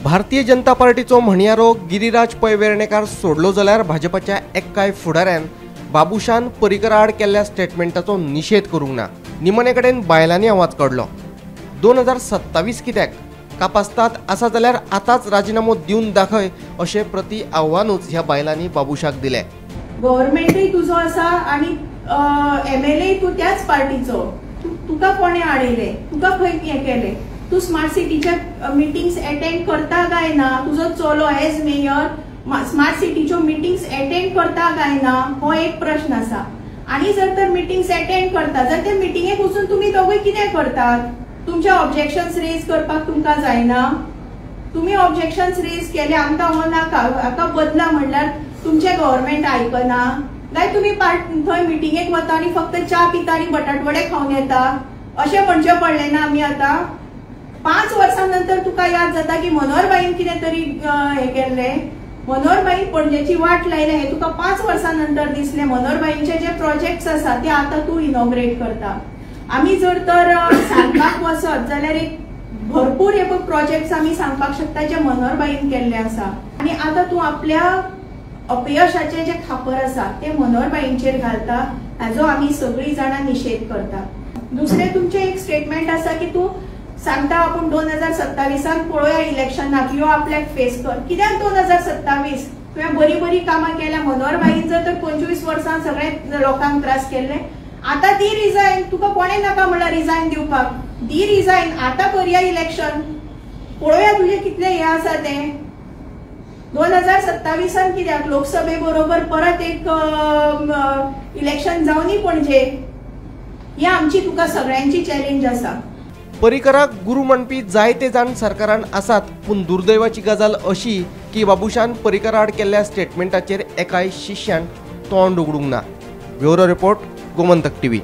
भारतीय जनता पार्टीचो म्हणयारो गिरीराज पै वेर्णेकार सोडलो जाल्यार भाजपाच्या एक्काय फुडाऱ्यान बाबुशान पर्रीकरा आड केल्ल्या स्टेटमेंटाचो निषेध करूंक ना। निमणे कडेन बायलांनी आवाज काडलो। 2027 कित्याक कापास्ताद आसा जाल्यार आतांच राजीनामो दिवन दाखय अशें प्रति आव्हानूच ह्या बायलांनी बाबुशाक दिलें। गव्हर्नमेंटय तुजो आसा आणि एमएलए तू त्याच पार्टीचो, तुका कोणे आडयले, तुका खंय हें केलें, तू स्मार्ट सिटीच्या मिटिंग्स अटेंड करता काय ना, तुजो चलो एज मेयर स्मार्ट सिटीच्यो मिटिंग्स अटेंड करता काय ना हो एक प्रश्न आसा। आणि जर तर मिटिंग्स अटेंड करता जर त्या मिटिंगेक वचून तुम्ही दोघे कितें करतात, तुमचे ऑब्जेक्शन्स रेज करपाक तुमकां जायना, तुम्ही ऑब्जेक्शन्स रेज केले आमकां हो नाका हाका बदला म्हणल्यार तुमचे गव्हर्नमेंट आयकना काय तुम्ही थंय मिटिंगेक वता आणि फक्त च्या पिता आणि बटाटवडे खाऊन येता अशें म्हणचें पडलें ना आमी आतां। 5 वर्सांनंतर तुका याद जाता की मनोहरबाईन कितें तरी हें केल्लें, मनोहरबाईन पणजेची वाट लायल्या हें तुका 5 वर्सांनंतर दिसलें। मनोहरबाईंचे जे प्रोजेक्ट्स आसा ते आतां तूं इनॉग्रेट करता। आमी जर तर सांगपाक वचत जाल्यार एक भरपूर हे प्रोजेक्ट्स आमी सांगपाक शकता जे मनोहरबाईन केल्ले आसा आणि आतां तूं आपल्या अपयशाचे जे खापर आसा ते मनोहरबाईंचेर घालता, हाजो आमी सगळीं जाणां निषेध करता। दुसरे तुमचे एक स्टेटमेंट आसा की तूं सांगता आपण 2027 पळोवया इलेक्शनाक, यो आपल्याक फेस कर। कित्याक 2027 तुवें बरी बरी कामां केल्या, मनोहरबाईन जर तर 25 वर्सां सगळे लोकांक त्रास केले, आता दी रिजायन, तुका कोणे नाका म्हणला रिजायन दिवपाक, दी रिजायन, आता करया इलेक्शन, पळोवया तुझे कितले हे आसा ते। 2027 कित्याक लोकसभे बरोबर परत एक इलेक्शन जावनी पणजे, ही आमची तुका सगळ्यांची चॅलेंज आसा। पर्रीकराक गुरू म्हणपी जायते जाण सरकारान आसात, पूण दुर्दैवाची गजाल अशी की बाबुशान पर्रीकरा आड केल्ल्या स्टेटमेंटाचेर एकाय शिष्यान तोंड उगडूंक ना। Bureau report, Gomantak TV.